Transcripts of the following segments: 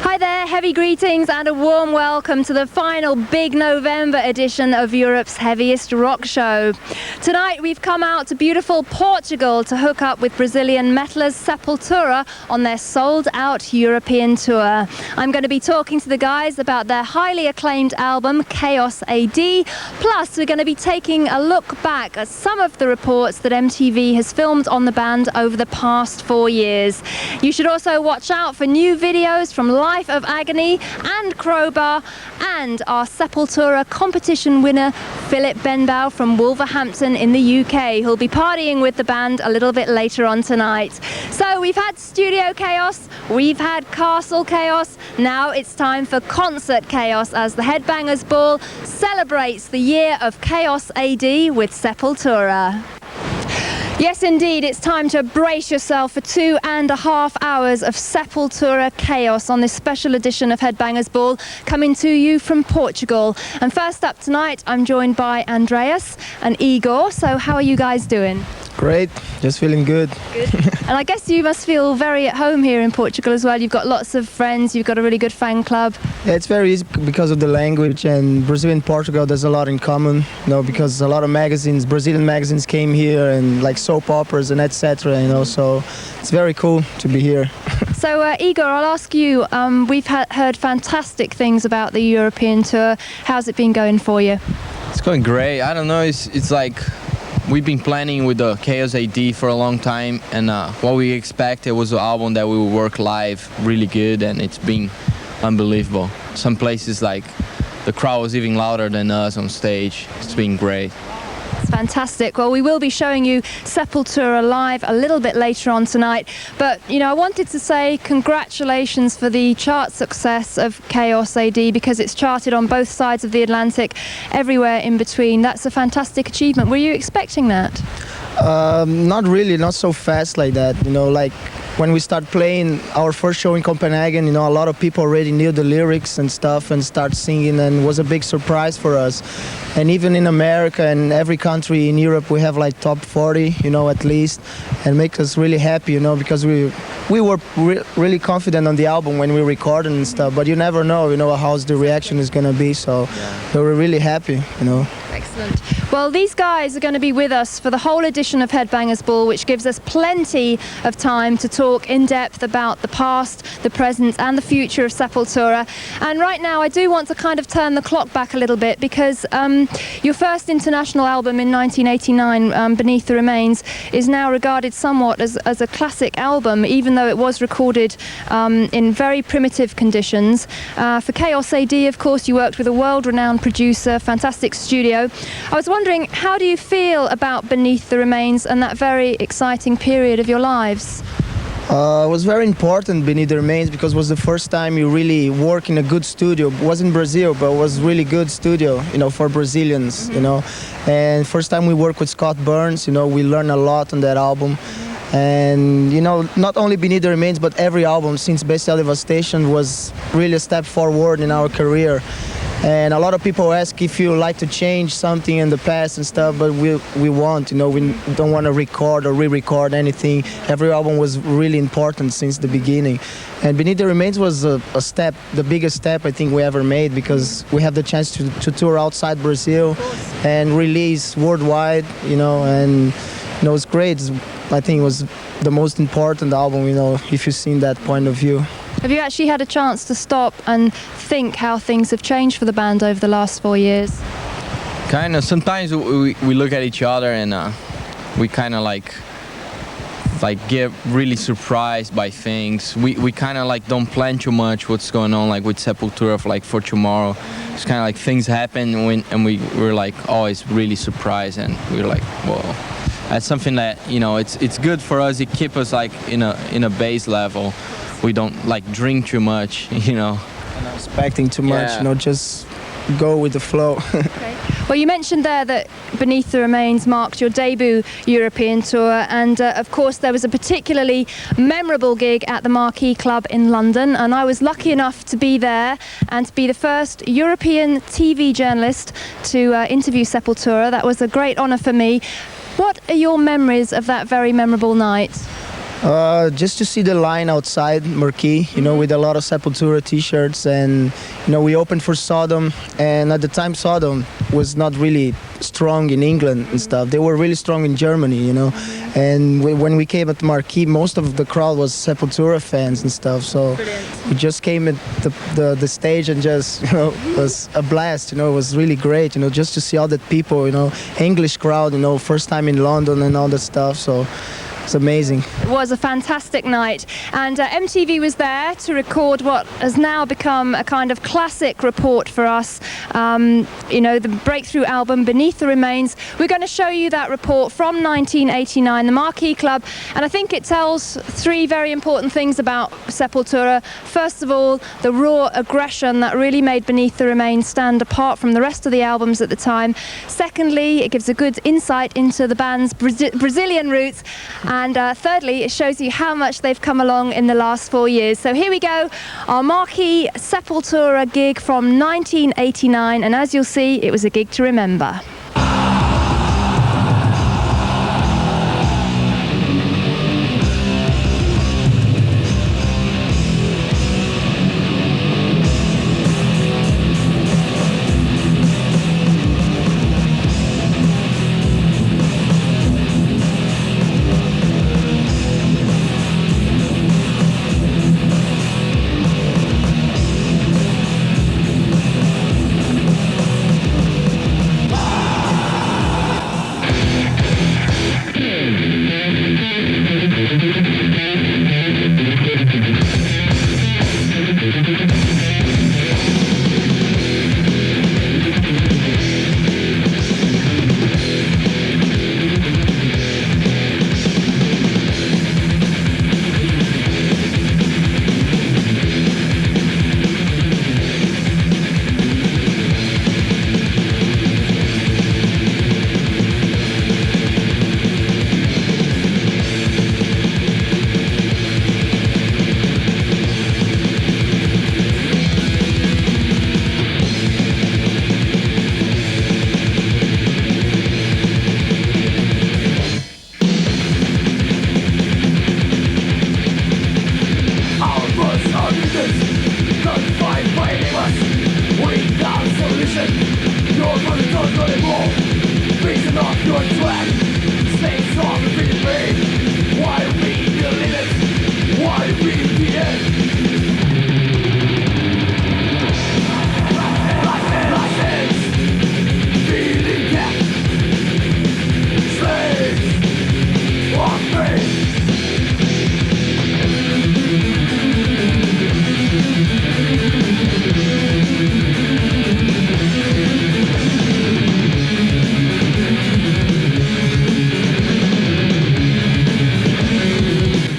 Hi there, heavy greetings and a warm welcome to the final big November edition of Europe's heaviest rock show. Tonight we've come out to beautiful Portugal to hook up with Brazilian metalers Sepultura on their sold-out European tour. I'm going to be talking to the guys about their highly acclaimed album Chaos AD, plus we're going to be taking a look back at some of the reports that MTV has filmed on the band over the past 4 years. You should also watch out for new videos from Life of Agony and Crowbar, and our Sepultura competition winner Philip Benbow from Wolverhampton in the UK, who'll be partying with the band a little bit later on tonight. So we've had Studio Chaos, we've had Castle Chaos, now it's time for Concert Chaos as the Headbangers Ball celebrates the year of Chaos AD with Sepultura. Yes, indeed, it's time to brace yourself for 2.5 hours of Sepultura chaos on this special edition of Headbangers Ball, coming to you from Portugal. And first up tonight, I'm joined by Andreas and Igor. So how are you guys doing? Great, just feeling good. Good. And I guess you must feel very at home here in Portugal as well. You've got lots of friends, you've got a really good fan club. Yeah, it's very easy because of the language, and Brazil and Portugal, there's a lot in common, because a lot of magazines, Brazilian magazines came here, and like soap operas and etc. So it's very cool to be here. So Igor, I'll ask you, we've heard fantastic things about the European tour. How's it been going for you? It's going great. I don't know, it's like we've been planning with the Chaos AD for a long time, and what we expected was an album that we would work live really good, and it's been unbelievable. Some places like the crowd was even louder than us on stage. It's been great. It's fantastic. Well, we will be showing you Sepultura live a little bit later on tonight, but I wanted to say congratulations for the chart success of Chaos AD, because it's charted on both sides of the Atlantic, everywhere in between. That's a fantastic achievement. Were you expecting that? Not really, not so fast like that. Like when we start playing our first show in Copenhagen, a lot of people already knew the lyrics and stuff and start singing, and it was a big surprise for us. And even in America and every country in Europe, we have like top 40, at least, and make us really happy, because we were really confident on the album when we recorded and stuff, but you never know, how's the reaction is gonna be, so we were really happy, Excellent. Well, these guys are going to be with us for the whole edition of Headbangers Ball, which gives us plenty of time to talk in depth about the past, the present and the future of Sepultura. And right now I do want to kind of turn the clock back a little bit, because your first international album in 1989, Beneath the Remains, is now regarded somewhat as a classic album, even though it was recorded in very primitive conditions. For Chaos AD, of course, you worked with a world-renowned producer, fantastic studio. I was wondering, how do you feel about Beneath the Remains and that very exciting period of your lives? It was very important, Beneath the Remains, because it was the first time you really work in a good studio. It was in Brazil, but it was really good studio, for Brazilians, And first time we worked with Scott Burns, we learned a lot on that album. And, not only Beneath the Remains, but every album since Bestial Devastation was really a step forward in our career. And a lot of people ask if you like to change something in the past and stuff, but we won't, we don't want to record or re-record anything. Every album was really important since the beginning. And Beneath the Remains was a step, the biggest step I think we ever made, because we have the chance to tour outside Brazil and release worldwide, and it's great. I think it was the most important album, if you've seen that point of view. Have you actually had a chance to stop and think how things have changed for the band over the last 4 years? Kind of. Sometimes we look at each other and we kind of like get really surprised by things. We kind of like don't plan too much what's going on, like with Sepultura for tomorrow. It's kind of like things happen and we're like always really surprised, and we're like, whoa. That's something that it's good for us. It keeps us like in a base level. We don't like drink too much, Not expecting too much, just go with the flow. Okay. Well, you mentioned there that Beneath the Remains marked your debut European tour, and of course there was a particularly memorable gig at the Marquee Club in London, and I was lucky enough to be there and to be the first European TV journalist to interview Sepultura. That was a great honour for me. What are your memories of that very memorable night? Just to see the line outside Marquee, you know, with a lot of Sepultura t-shirts, and you know, we opened for Sodom, and at the time Sodom was not really strong in England and stuff. They were really strong in Germany, you know, and when we came at Marquee, most of the crowd was Sepultura fans and stuff. So we just came at the stage and just, you know, it was a blast. You know, it was really great. You know, just to see all the people, you know, English crowd, you know, first time in London and all that stuff. So it's amazing. It was a fantastic night, and MTV was there to record what has now become a kind of classic report for us. You know, the breakthrough album Beneath the Remains. We're going to show you that report from 1989, the Marquee Club, and I think it tells three very important things about Sepultura. First of all, the raw aggression that really made Beneath the Remains stand apart from the rest of the albums at the time. Secondly, it gives a good insight into the band's Brazilian roots. And thirdly, it shows you how much they've come along in the last 4 years. So here we go, our Marquee Sepultura gig from 1989. And as you'll see, it was a gig to remember.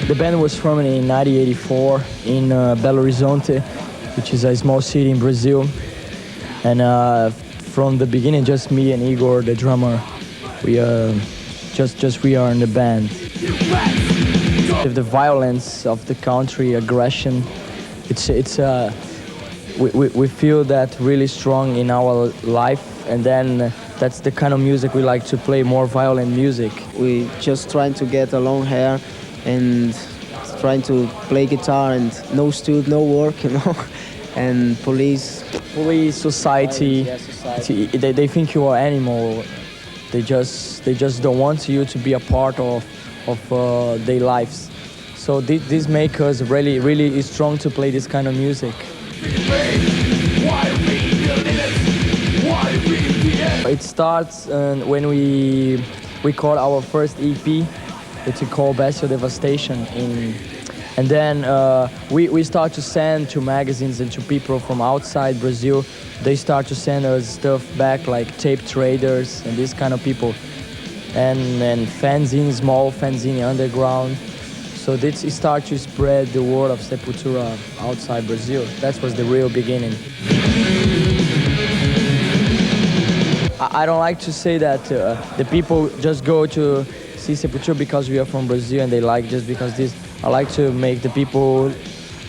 The band was formed in 1984 in Belo Horizonte, which is a small city in Brazil. And from the beginning, just me and Igor, the drummer, we are in the band. The violence of the country, aggression, we feel that really strong in our life, and then that's the kind of music we like to play, more violent music. We just trying to get a long hair and trying to play guitar, and no studio, no work, you know, and police, society, society. They think you are animal. They just don't want you to be a part of their lives. So this makes us really strong to play this kind of music. It starts when we record our first EP. It's called Bestial Devastation, and then we start to send to magazines and to people from outside Brazil. They start to send us stuff back, like tape traders and these kind of people, and fanzine, small fanzine underground. So this start to spread the word of Sepultura outside Brazil. That was the real beginning. I don't like to say that the people just go to see Sepultura because we are from Brazil and they like just because this. I like to make the people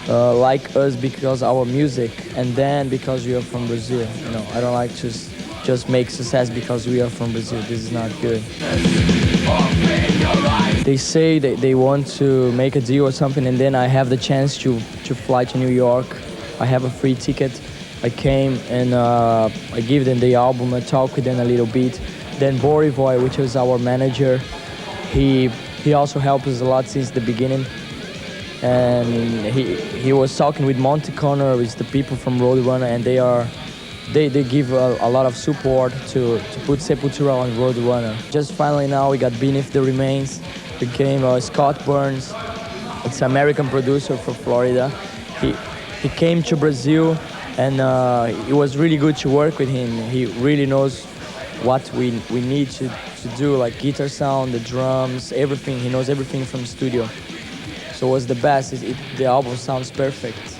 like us because our music, and then because we are from Brazil. You know, I don't like to just make success because we are from Brazil. This is not good. they say that they want to make a deal or something, and then I have the chance to fly to New York. I have a free ticket. I came and I give them the album, I talk with them a little bit. Then Borivoy, which is our manager, he also helped us a lot since the beginning. And he was talking with Monte Connor, with the people from Roadrunner, and they give a lot of support to put Sepultura on Roadrunner. Just finally now we got Beneath the Remains. We came Scott Burns, it's an American producer from Florida. He came to Brazil, and it was really good to work with him. He really knows what we need to do, like guitar sound, the drums, everything. He knows everything from the studio. So it was the best. The album sounds perfect.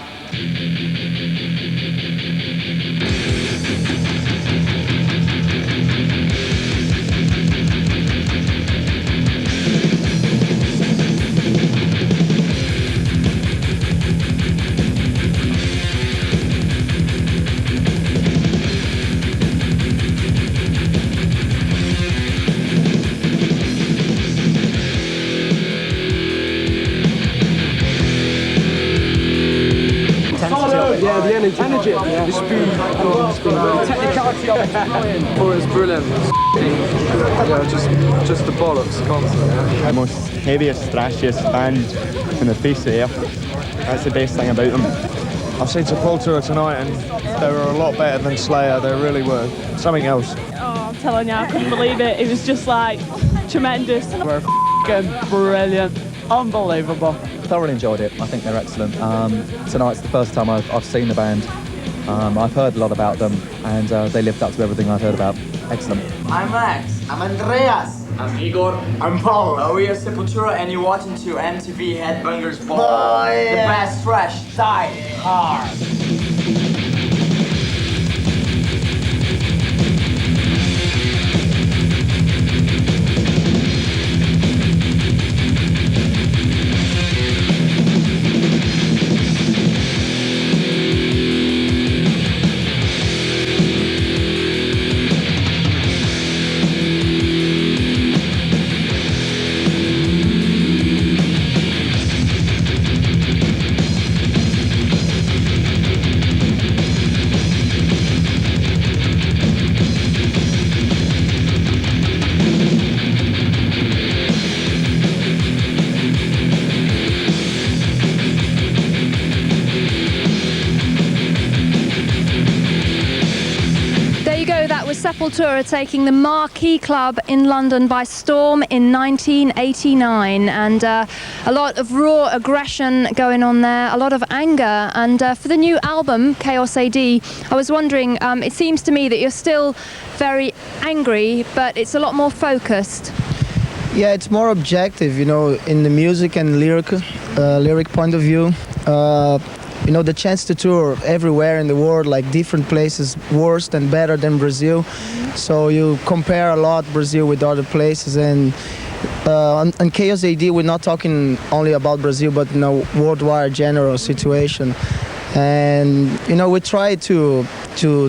Yeah, the energy, the speed, the technicality of it. Oh, it's brilliant. Yeah, just the bollocks concert. The most heaviest, thrashiest band in the face of the earth. That's the best thing about them. I've seen Sepultura tonight and they were a lot better than Slayer. They really were. Something else. Oh, I'm telling you, I couldn't believe it. It was just like tremendous. They were f***ing brilliant, unbelievable. Thoroughly enjoyed it. I think they're excellent. Tonight's the first time I've seen the band. I've heard a lot about them, and they lived up to everything I've heard about. Excellent. I'm Max. I'm Andreas. I'm Igor. I'm Paul. We are Sepultura, and you're watching to MTV Headbangers Ball. Oh, yeah. The best thrash, die hard. Sepultura taking the Marquee Club in London by storm in 1989, and a lot of raw aggression going on there, a lot of anger. And for the new album Chaos AD, I was wondering, it seems to me that you're still very angry, but it's a lot more focused. Yeah, it's more objective, you know, in the music and lyric point of view. You know, the chance to tour everywhere in the world, like different places, worse and better than Brazil. So you compare a lot Brazil with other places, and on Chaos AD we're not talking only about Brazil, but in a worldwide general situation. And you know, we try to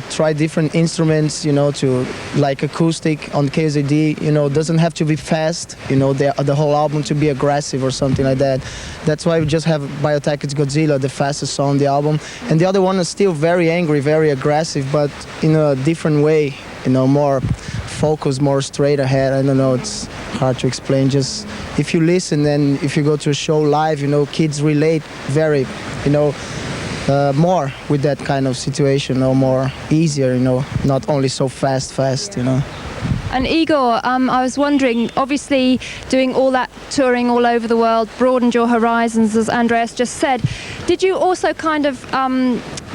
try different instruments, you know, to like acoustic on Chaos AD, you know, doesn't have to be fast, you know, the whole album to be aggressive or something like that. That's why we just have Biotech It's Godzilla, the fastest song on the album, and the other one is still very angry, very aggressive, but in a different way, you know, more focused, more straight ahead. I don't know, it's hard to explain. Just if you listen and if you go to a show live, you know, kids relate very, you know, more with that kind of situation, or more easier, you know, not only so fast, you know. And Igor, I was wondering, obviously doing all that touring all over the world broadened your horizons, as Andreas just said. Did you also kind of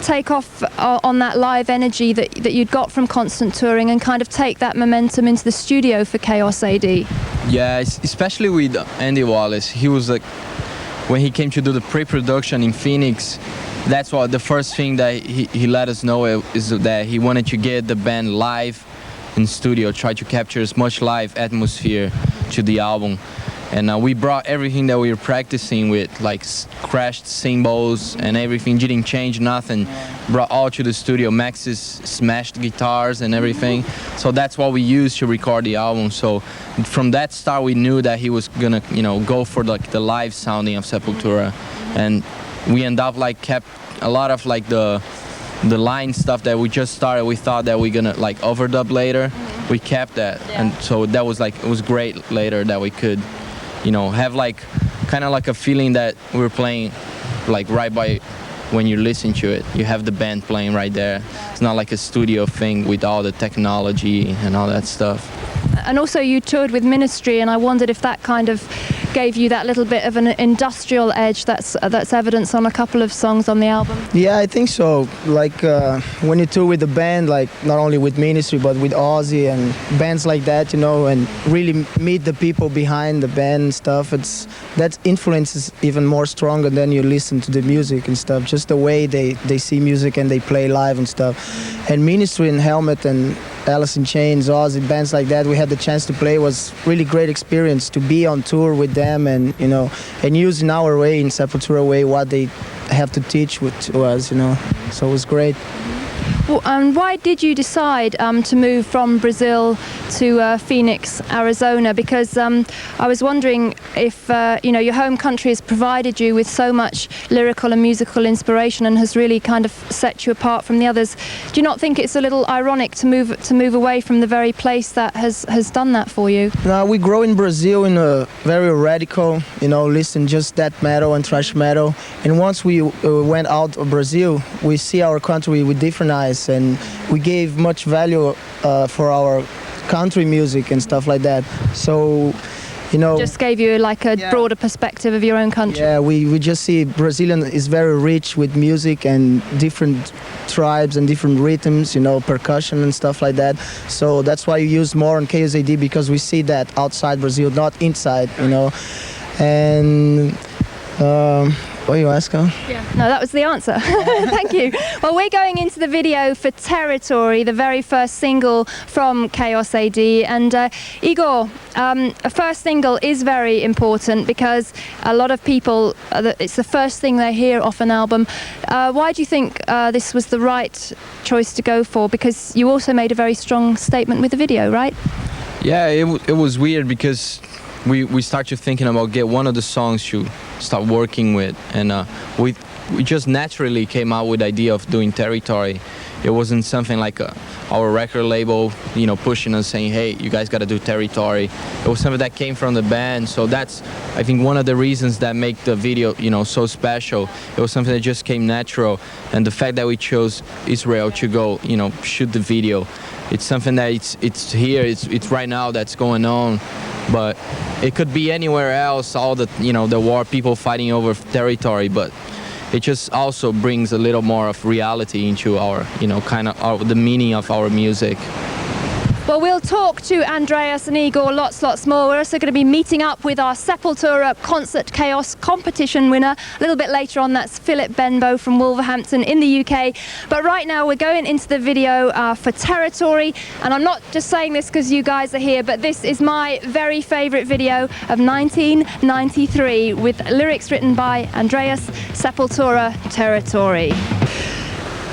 take off on that live energy that you'd got from constant touring and kind of take that momentum into the studio for Chaos AD? Yeah, especially with Andy Wallace. He was like, when he came to do the pre-production in Phoenix, that's what the first thing that he let us know is that he wanted to get the band live in studio, try to capture as much live atmosphere to the album. And we brought everything that we were practicing with, like crashed cymbals and everything, didn't change nothing. Brought all to the studio, Max's smashed guitars and everything. So that's what we used to record the album. So from that start, we knew that he was gonna, go for like the live sounding of Sepultura. And we end up like kept a lot of like the line stuff that we just started. We thought that we're gonna like overdub later. We kept that, and so that was like, it was great later that we could, have like kind of like a feeling that we were playing like right by when you listen to it. You have the band playing right there. It's not like a studio thing with all the technology and all that stuff. And also you toured with Ministry, and I wondered if that kind of gave you that little bit of an industrial edge that's evidence on a couple of songs on the album. Yeah, I think so. Like when you tour with the band, like not only with Ministry but with Ozzy and bands like that, and really meet the people behind the band and stuff. That influence is even more stronger than you listen to the music and stuff. Just the way they see music and they play live and stuff. And Ministry and Helmet and Alice in Chains, Ozzy, bands like that, we had the chance to play. Was really great experience to be on tour with them and and use in our way, in Sepultura way, what they have to teach to us, So it was great. Well, and why did you decide to move from Brazil to Phoenix, Arizona? Because I was wondering if your home country has provided you with so much lyrical and musical inspiration and has really kind of set you apart from the others. Do you not think it's a little ironic to move away from the very place that has done that for you? No, we grow in Brazil in a very radical, listen just that metal and thrash metal. And once we went out of Brazil, we see our country with different eyes. And we gave much value for our country music and stuff like that. So, just gave you like a broader perspective of your own country. Yeah, we just see Brazilian is very rich with music and different tribes and different rhythms, percussion and stuff like that. So that's why you use more on KSAD, because we see that outside Brazil, not inside, And what are you asking? Yeah. No, that was the answer. Thank you. Well, we're going into the video for Territory, the very first single from Chaos AD. And Igor, a first single is very important because a lot of people, it's the first thing they hear off an album. Why do you think this was the right choice to go for? Because you also made a very strong statement with the video, right? Yeah, it was weird because we started thinking about get one of the songs to start working with, and we just naturally came out with the idea of doing Territory. It wasn't something like our record label, pushing us saying, hey, you guys got to do Territory. It was something that came from the band. So that's, I think, one of the reasons that make the video, so special. It was something that just came natural. And the fact that we chose Israel to go, shoot the video, it's something that it's here, it's right now that's going on. But it could be anywhere else, all the, the war, people fighting over territory, but it just also brings a little more of reality into our, the meaning of our music. Well, we'll talk to Andreas and Igor lots more. We're also going to be meeting up with our Sepultura Concert Chaos competition winner. A little bit later on, that's Philip Benbow from Wolverhampton in the UK. But right now, we're going into the video for Territory. And I'm not just saying this because you guys are here, but this is my very favourite video of 1993 with lyrics written by Andreas, Sepultura, Territory.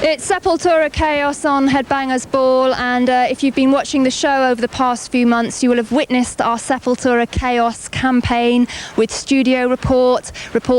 It's Sepultura Chaos on Headbangers Ball, and if you've been watching the show over the past few months, you will have witnessed our Sepultura Chaos campaign with studio report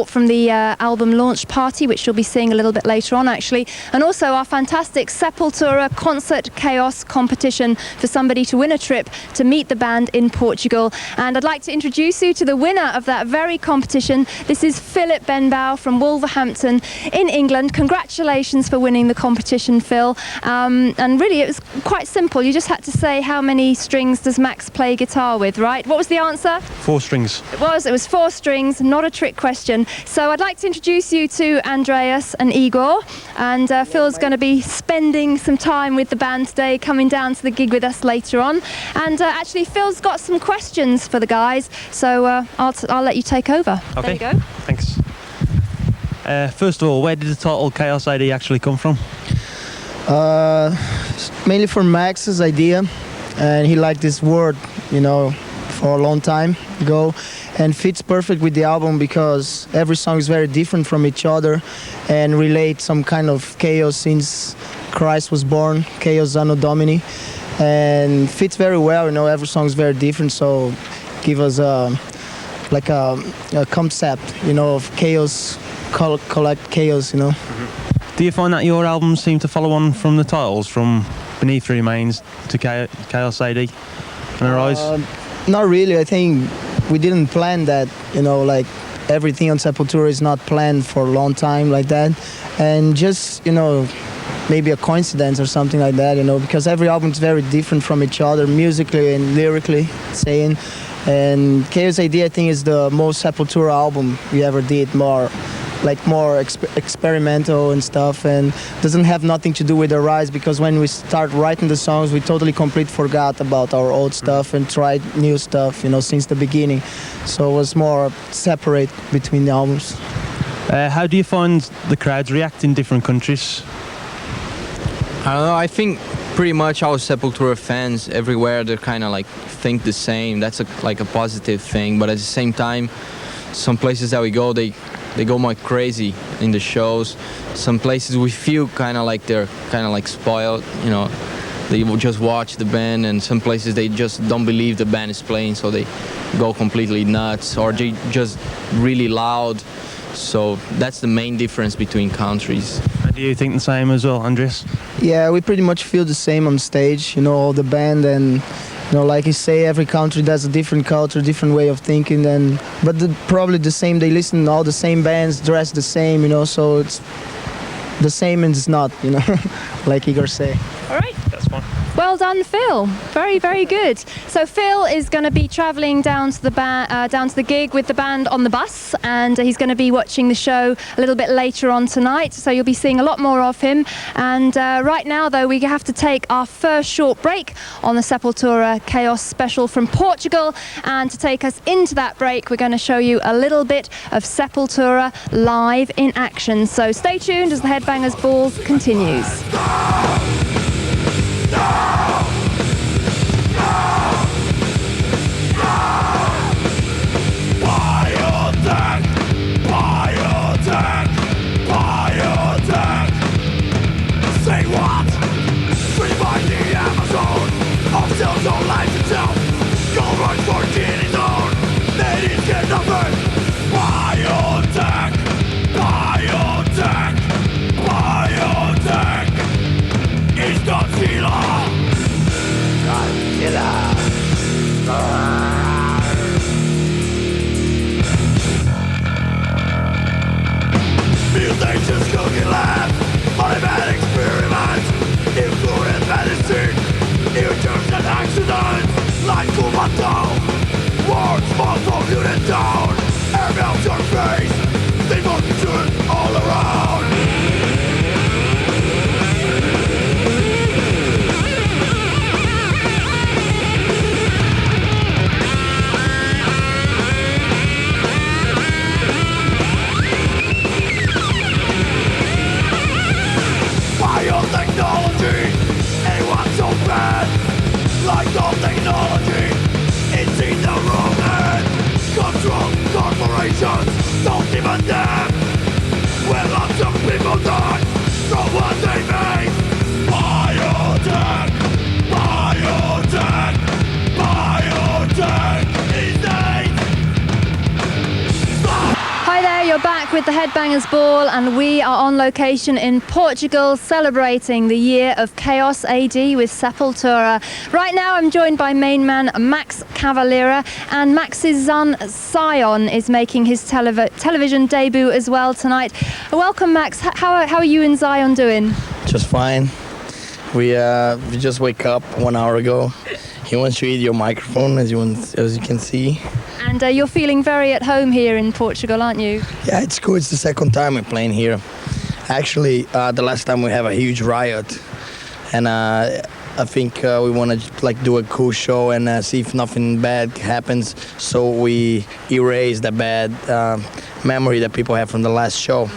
from the album launch party, which you'll be seeing a little bit later on actually, and also our fantastic Sepultura Concert Chaos competition for somebody to win a trip to meet the band in Portugal. And I'd like to introduce you to the winner of that very competition. This is Philip Benbow from Wolverhampton in England. Congratulations for winning the competition, Phil. And really it was quite simple. You just had to say how many strings does Max play guitar with, right? What was the answer? 4 strings. It was 4 strings, not a trick question. So I'd like to introduce you to Andreas and Igor, and Phil's going to be spending some time with the band today, coming down to the gig with us later on. And actually Phil's got some questions for the guys, so I'll let you take over. Okay. There you go. Thanks. First of all, where did the title Chaos ID actually come from? Mainly from Max's idea, and he liked this word, for a long time ago. and fits perfect with the album because every song is very different from each other and relate some kind of chaos since Christ was born, chaos anno domini, and fits very well. You know, every song is very different, so give us a concept, you know, of chaos, collect chaos, you know. Do you find that your albums seem to follow on from the titles, from Beneath the Remains to Chaos AD and Arise? Not really. I think we didn't plan that, you know, like everything on Sepultura is not planned for a long time like that. And just, you know, maybe a coincidence or something like that, you know, because every album is very different from each other, musically and lyrically, saying. And Chaos AD, I think, is the most Sepultura album we ever did, more experimental and stuff, and doesn't have nothing to do with Arise, because when we start writing the songs, we totally completely forgot about our old stuff and tried new stuff, you know, since the beginning. So it was more separate between the albums. How do you find the crowds react in different countries? I don't know, I think pretty much our Sepultura fans everywhere, they kind of like think the same. That's like a positive thing, but at the same time, some places that we go, they go more crazy in the shows. Some places we feel kind of like they're kind of like spoiled, you know. They will just watch the band, and some places they just don't believe the band is playing, so they go completely nuts, or they just really loud. So that's the main difference between countries. And do you think the same as well, Andreas? Yeah, we pretty much feel the same on stage, you know, all the band, and you know, like you say, every country does a different culture, different way of thinking, but probably the same. They listen to all the same bands, dress the same, you know. So it's the same and it's not, you know, like Igor say. All right. That's fine. Well done, Phil. Very, very good. So Phil is going to be travelling down to the gig with the band on the bus, and he's going to be watching the show a little bit later on tonight. So you'll be seeing a lot more of him. And right now, though, we have to take our first short break on the Sepultura Chaos Special from Portugal. And to take us into that break, we're going to show you a little bit of Sepultura live in action. So stay tuned as the Headbangers Ball continues. Say what? Free by the Amazon, ourselves on life itself. Go right for getting on. Ladies get nothing. Biotech, biotech, biotech. It's Godzilla. Godzilla. Mutations cooking lab. Automatic experiments, including medicine, new terms and accidents, like Kumato, words fall from unit down, air melts your face, they look to it all around. Biotechnology, anyone so bad, like all technology, it's in the wrong hand. Control corporations, don't even them. When lots of people die from what they make. Biotech, biotech, biotech is dead. Hi there, you're back with the Headbangers Ball, and we are on location in Portugal celebrating the year of Chaos AD with Sepultura. Right now I'm joined by main man Max Cavalera, and Max's son Sion is making his television debut as well tonight. Welcome, Max. How are you and Zion doing? Just fine. We just wake up 1 hour ago. He wants to eat your microphone, as you can see. And you're feeling very at home here in Portugal, aren't you? Yeah, it's cool. It's the second time we're playing here. Actually, the last time we have a huge riot, and I think we want to do a cool show and see if nothing bad happens. So we erase the bad memory that people have from the last show.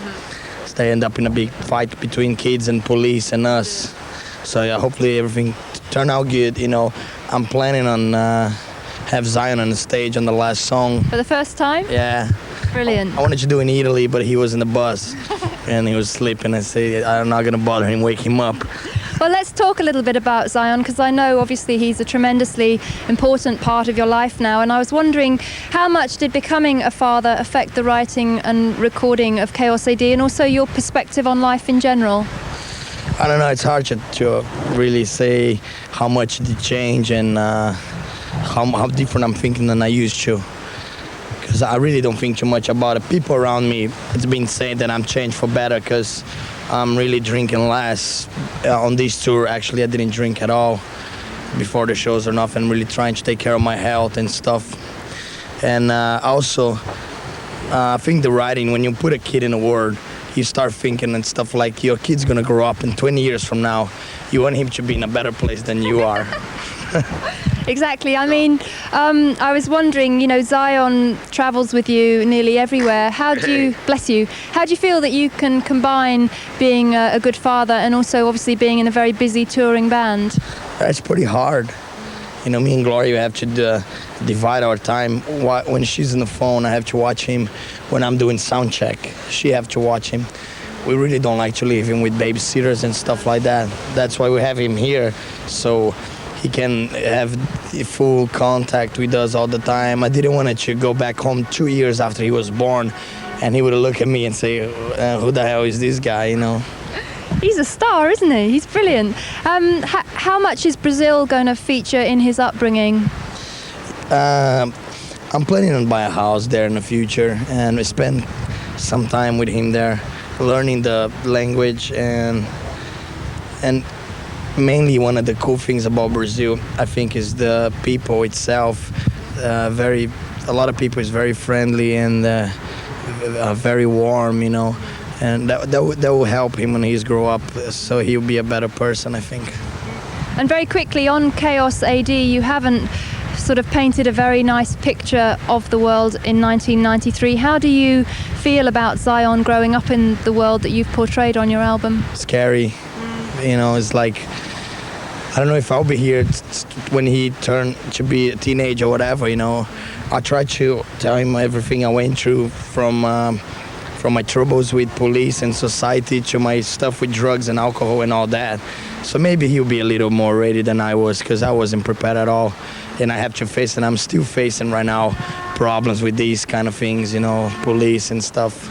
So they end up in a big fight between kids and police and us. So yeah, hopefully everything turn out good. You know, I'm planning on have Zion on the stage on the last song. For the first time? Yeah. Brilliant. I wanted to do it in Italy, but he was in the bus and he was sleeping. I said, I'm not gonna bother him, wake him up. Well, let's talk a little bit about Zion, because I know obviously he's a tremendously important part of your life now, and I was wondering how much did becoming a father affect the writing and recording of Chaos AD, and also your perspective on life in general? I don't know, it's hard to really say how much it changed and how different I'm thinking than I used to. Because I really don't think too much about it. People around me, it's been said that I'm changed for better because I'm really drinking less. On this tour, actually, I didn't drink at all before the shows or nothing, really trying to take care of my health and stuff. And also, I think the writing, when you put a kid in a world, you start thinking and stuff like your kid's gonna grow up and 20 years from now, you want him to be in a better place than you are. Exactly. I mean, I was wondering, you know, Zion travels with you nearly everywhere. How do you, bless you, how do you feel that you can combine being a good father and also obviously being in a very busy touring band? It's pretty hard. You know, me and Gloria have to divide our time. When she's on the phone, I have to watch him. When I'm doing sound check, she have to watch him. We really don't like to leave him with babysitters and stuff like that. That's why we have him here, so he can have full contact with us all the time. I didn't want to go back home 2 years after he was born, and he would look at me and say, who the hell is this guy, you know? He's a star, isn't he? He's brilliant. How much is Brazil going to feature in his upbringing? I'm planning on buying a house there in the future and spend some time with him there, learning the language and mainly one of the cool things about Brazil, I think, is the people itself. A lot of people is very friendly and very warm, you know, and that will help him when he's grow up, so he'll be a better person, I think. And very quickly on Chaos AD, you haven't sort of painted a very nice picture of the world in 1993. How do you feel about Zion growing up in the world that you've portrayed on your album? Scary. You know, it's like, I don't know if I'll be here when he turned to be a teenager or whatever, you know. I try to tell him everything I went through from my troubles with police and society to my stuff with drugs and alcohol and all that. So maybe he'll be a little more ready than I was, because I wasn't prepared at all. And I have to face, and I'm still facing right now, problems with these kind of things, you know, police and stuff.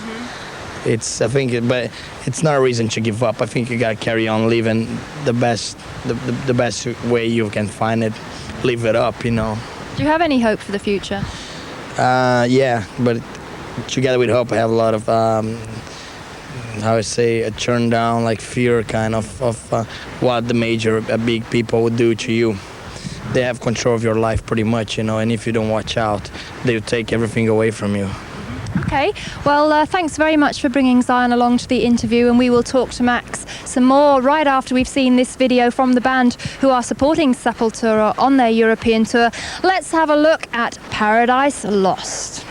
I think, but it's not a reason to give up. I think you gotta carry on living the best way you can find it. Live it up, you know. Do you have any hope for the future? Yeah, but together with hope, I have a lot of how I say, a turn down, like fear kind of what the big people would do to you. They have control of your life pretty much, you know, and if you don't watch out, they'll take everything away from you. Okay, well, thanks very much for bringing Zion along to the interview, and we will talk to Max some more right after we've seen this video from the band who are supporting Sepultura on their European tour. Let's have a look at Paradise Lost.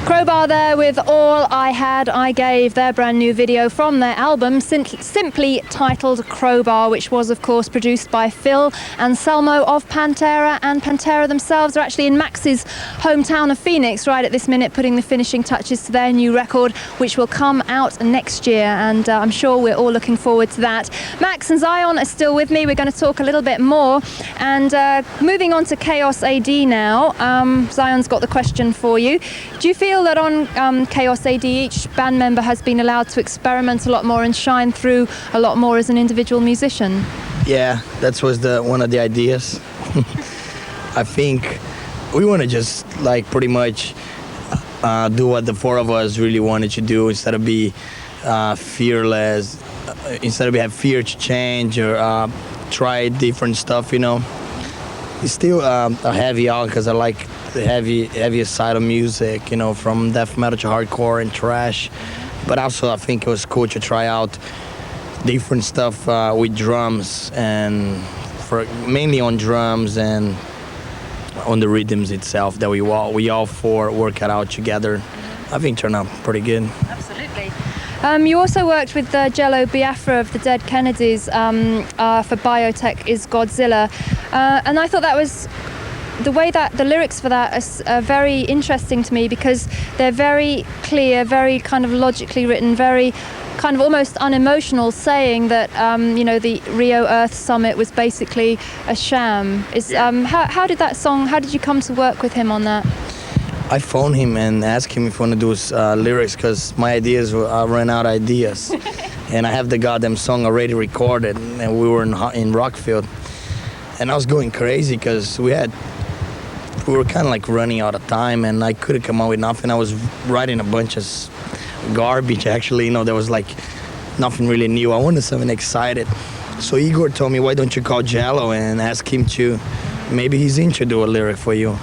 Crowbar there with All I Had, I Gave, their brand new video from their album simply titled Crowbar, which was of course produced by Phil Anselmo of Pantera, and Pantera themselves are actually in Max's hometown of Phoenix right at this minute, putting the finishing touches to their new record, which will come out next year, and I'm sure we're all looking forward to that. Max and Zion are still with me. We're going to talk a little bit more, and moving on to Chaos AD now. Zion's got the question for you. Do you feel that on Chaos AD each band member has been allowed to experiment a lot more and shine through a lot more as an individual musician? Yeah, that was one of the ideas. I think we want to just like pretty much do what the four of us really wanted to do, instead of be fearless, instead of have fear to change or try different stuff, you know. It's still a heavy out, because I like the heavier side of music, you know, from death metal to hardcore and thrash. But also I think it was cool to try out different stuff with drums, and mainly on drums and on the rhythms itself that we all four work it out together. I think turned out pretty good. Absolutely. You also worked with Jello Biafra of the Dead Kennedys for Biotech is Godzilla, and I thought that was the way that the lyrics for that are very interesting to me, because they're very clear, very kind of logically written, very kind of almost unemotional, saying that the Rio Earth Summit was basically a sham. How did you come to work with him on that? I phoned him and asked him if he wanted to do his lyrics, because my ideas I ran out of ideas. And I have the goddamn song already recorded, and we were in Rockfield. And I was going crazy because we were kind of like running out of time, and I couldn't come up with nothing. I was writing a bunch of garbage, actually. There was like nothing really new. I wanted something excited. So Igor told me, why don't you call Jello and ask him to, maybe he's into do a lyric for you.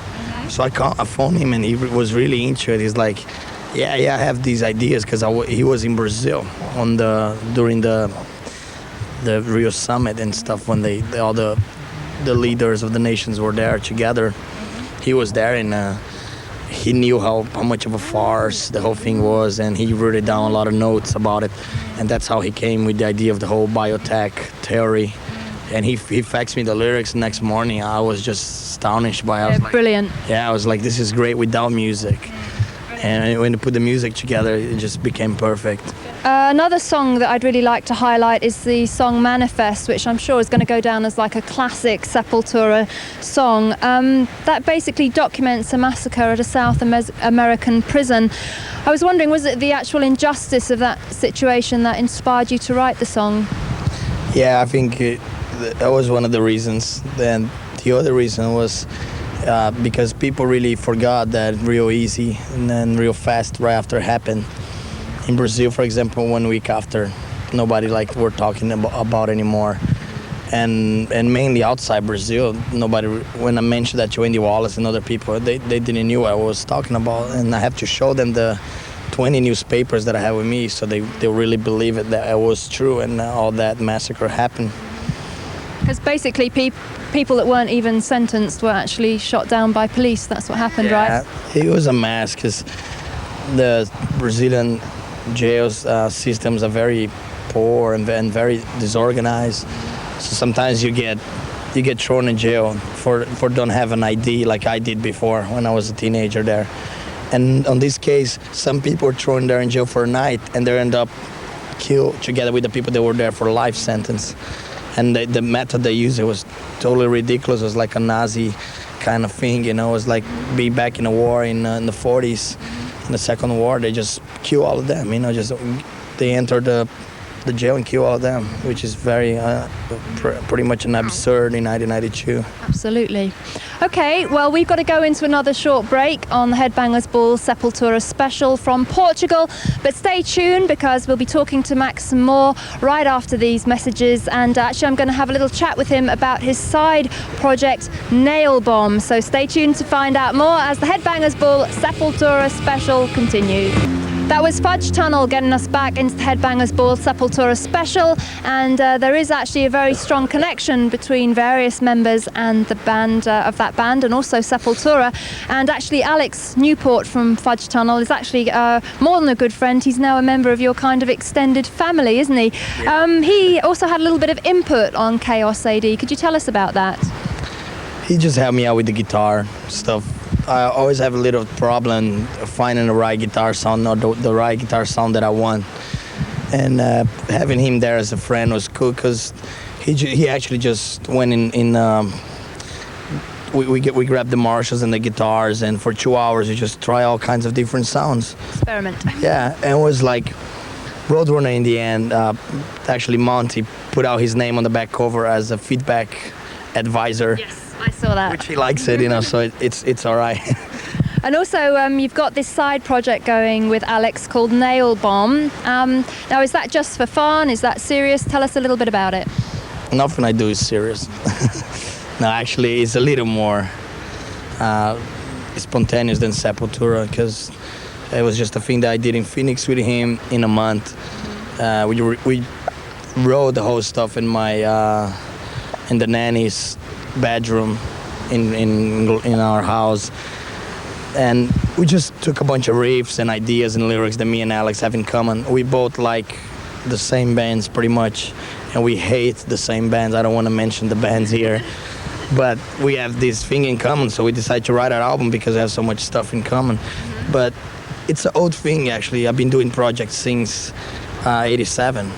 So I phoned him, and he was really into it. He's like, yeah, I have these ideas, because he was in Brazil during the Rio Summit and stuff, when all the leaders of the nations were there together. He was there, and he knew how much of a farce the whole thing was, and he wrote down a lot of notes about it, and that's how he came with the idea of the whole biotech theory. And he faxed me the lyrics the next morning. I was just astonished by it. I was like, brilliant. Yeah, I was like, this is great without music. And when you put the music together, it just became perfect. Another song that I'd really like to highlight is the song Manifest, which I'm sure is going to go down as like a classic Sepultura song. That basically documents a massacre at a South American prison. I was wondering, was it the actual injustice of that situation that inspired you to write the song? Yeah, I think that was one of the reasons. Then the other reason was because people really forgot that real easy and then real fast right after it happened. In Brazil, for example, 1 week after, nobody were talking about anymore. And mainly outside Brazil, nobody, when I mentioned that to Andy Wallace and other people, they didn't know what I was talking about. And I have to show them the 20 newspapers that I have with me, so they really believe it, that it was true and all that massacre happened. Because basically people that weren't even sentenced were actually shot down by police. That's what happened, right? It was a mess, because the Brazilian jail systems are very poor and very disorganized. So sometimes you get thrown in jail for don't have an ID, like I did before when I was a teenager there. And on this case, some people were thrown there in jail for a night, and they end up killed together with the people that were there for a life sentence. And the method they used, it was totally ridiculous. It was like a Nazi kind of thing, It was like being back in the war in the 40s, in the Second War. They just kill all of them, they enter the jail and kill all of them, which is very pretty much an absurd in 1992. Absolutely. Okay, well, we've got to go into another short break on the Headbangers Ball Sepultura Special from Portugal, but stay tuned, because we'll be talking to Max some more right after these messages, and actually I'm going to have a little chat with him about his side project Nail Bomb, so stay tuned to find out more as the Headbangers Ball Sepultura Special continues. That was Fudge Tunnel getting us back into the Headbangers Ball Sepultura Special, and there is actually a very strong connection between various members and the band of that band, and also Sepultura. And actually Alex Newport from Fudge Tunnel is actually more than a good friend. He's now a member of your kind of extended family, isn't he? Yeah. He also had a little bit of input on Chaos AD. Could you tell us about that? He just helped me out with the guitar stuff. I always have a little problem finding the right guitar sound, or the right guitar sound that I want. And having him there as a friend was cool, because he actually just went in we grabbed the Marshalls and the guitars, and for 2 hours we just try all kinds of different sounds. Experiment. Yeah, and it was like Roadrunner in the end. Actually, Monty put out his name on the back cover as a feedback advisor. Yes. I saw that. Which he likes it, so it's all right. And also, you've got this side project going with Alex called Nail Bomb. Now, is that just for fun? Is that serious? Tell us a little bit about it. Nothing I do is serious. No, actually, it's a little more spontaneous than Sepultura, because it was just a thing that I did in Phoenix with him in a month. We wrote the whole stuff in the nanny's bedroom in our house, and we just took a bunch of riffs and ideas and lyrics that me and Alex have in common. We both like the same bands pretty much, and we hate the same bands. I don't want to mention the bands here, but we have this thing in common, so we decided to write an album because we have so much stuff in common. But it's an old thing, actually. I've been doing projects since '87,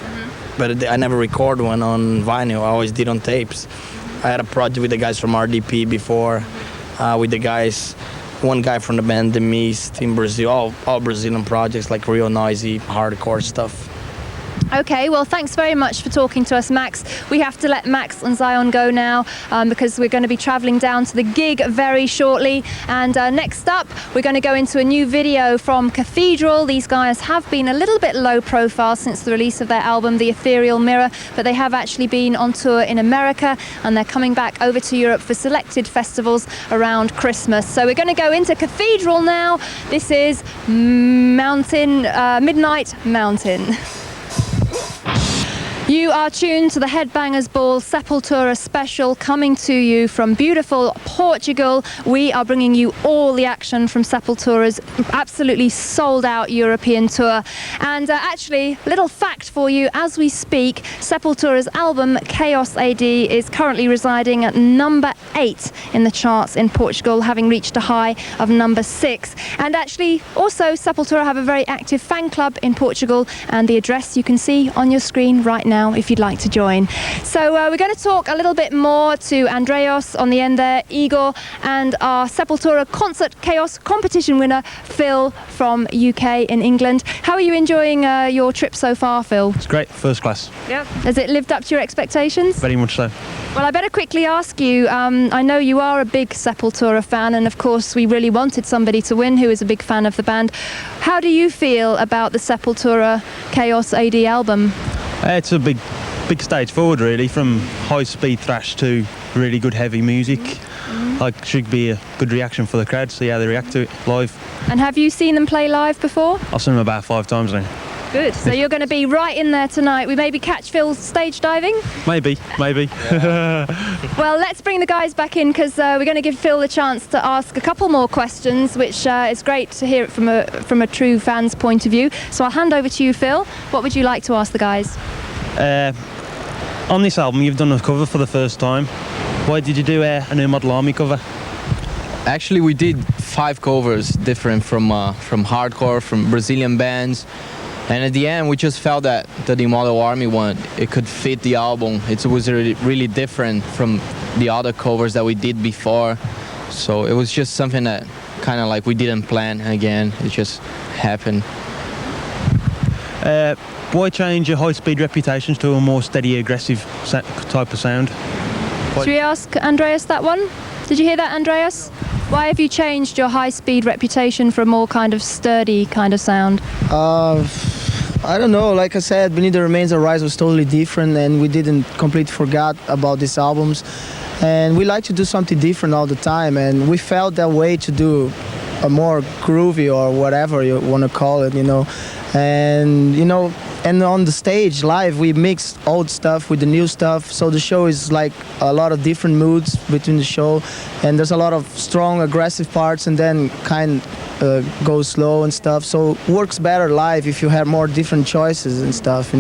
but I never recorded one on vinyl. I always did on tapes. I had a project with the guys from RDP before, with the guys, one guy from the band The Mist in Brazil, all Brazilian projects, like real noisy, hardcore stuff. Okay, well, thanks very much for talking to us, Max. We have to let Max and Zion go now because we're going to be travelling down to the gig very shortly. And next up, we're going to go into a new video from Cathedral. These guys have been a little bit low profile since the release of their album, The Ethereal Mirror, but they have actually been on tour in America, and they're coming back over to Europe for selected festivals around Christmas. So we're going to go into Cathedral now. This is Midnight Mountain. You are tuned to the Headbangers Ball Sepultura Special, coming to you from beautiful Portugal. We are bringing you all the action from Sepultura's absolutely sold out European tour. And actually, little fact for you, as we speak, Sepultura's album Chaos AD is currently residing at number 8 in the charts in Portugal, having reached a high of number 6. And actually, also Sepultura have a very active fan club in Portugal, and the address you can see on your screen right now if you'd like to join. So we're going to talk a little bit more to Andreas on the end there, Igor, and our Sepultura Concert Chaos competition winner, Phil, from UK in England. How are you enjoying your trip so far, Phil? It's great, first class. Yeah. Has it lived up to your expectations? Very much so. Well, I better quickly ask you, I know you are a big Sepultura fan, and of course we really wanted somebody to win who is a big fan of the band. How do you feel about the Sepultura Chaos AD album? It's a big stage forward, really, from high-speed thrash to really good heavy music. Like, should be a good reaction for the crowd, see how they react to it live. And have you seen them play live before? I've seen them about 5 times now. Good, so you're going to be right in there tonight. We maybe catch Phil stage diving? Maybe. Well, let's bring the guys back in, because we're going to give Phil the chance to ask a couple more questions, which is great to hear it from a true fan's point of view. So I'll hand over to you, Phil. What would you like to ask the guys? On this album, you've done a cover for the first time. Why did you do a New Model Army cover? Actually, we did 5 covers different from hardcore, from Brazilian bands. And at the end, we just felt that the New Model Army one, it could fit the album. It was really different from the other covers that we did before. So it was just something that kind of like we didn't plan again. It just happened. Why change your high-speed reputations to a more steady, aggressive type of sound? Should we ask Andreas that one? Did you hear that, Andreas? Why have you changed your high-speed reputation for a more kind of sturdy kind of sound? I don't know. Like I said, Beneath the Remains of Rise was totally different, and we didn't completely forget about these albums. And we like to do something different all the time, and we felt that way to do a more groovy or whatever you want to call it, And on the stage live, we mix old stuff with the new stuff, so the show is like a lot of different moods between the show, and there's a lot of strong, aggressive parts, and then kind go slow and stuff. So it works better live if you have more different choices and stuff,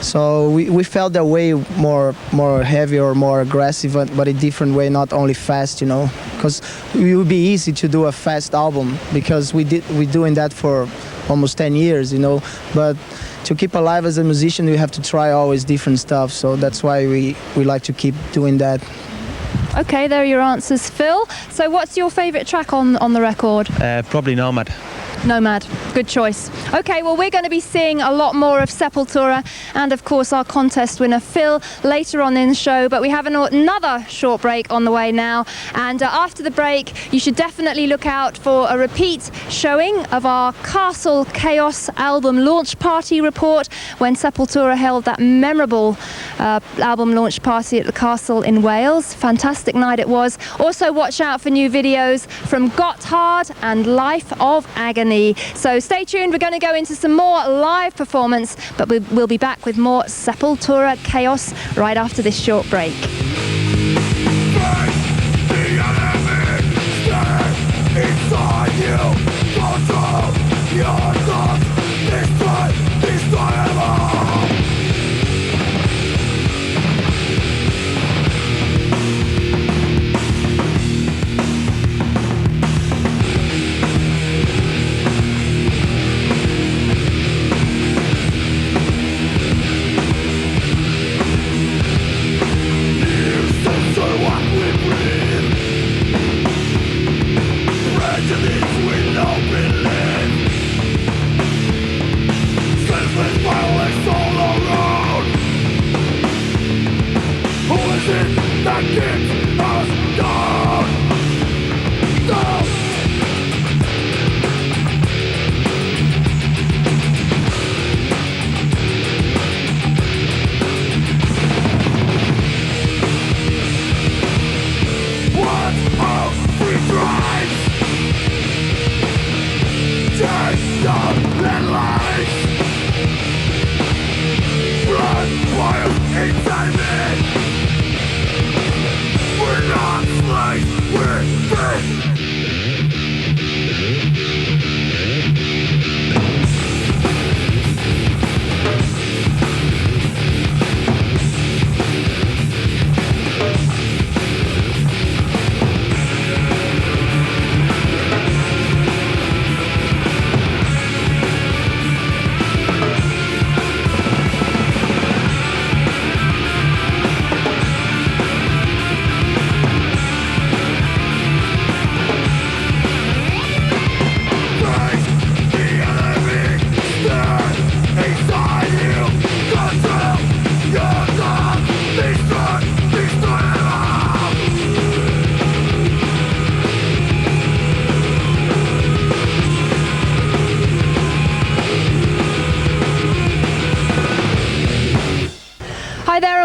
So we felt that way more heavy or more aggressive, but a different way, not only fast, because it would be easy to do a fast album because we're doing that for almost 10 years, but to keep alive as a musician, we have to try always different stuff. So that's why we like to keep doing that. Okay, there are your answers, Phil. So what's your favourite track on the record? Probably Nomad. Nomad, good choice. Okay, well, we're going to be seeing a lot more of Sepultura and, of course, our contest winner, Phil, later on in the show. But we have another short break on the way now. And after the break, you should definitely look out for a repeat showing of our Castle Chaos album launch party report when Sepultura held that memorable album launch party at the Castle in Wales. Fantastic night it was. Also, watch out for new videos from Gotthard and Life of Agony. So stay tuned, we're going to go into some more live performance, but we'll be back with more Sepultura Chaos right after this short break. The enemy, stand inside you. Your thoughts destroy them all.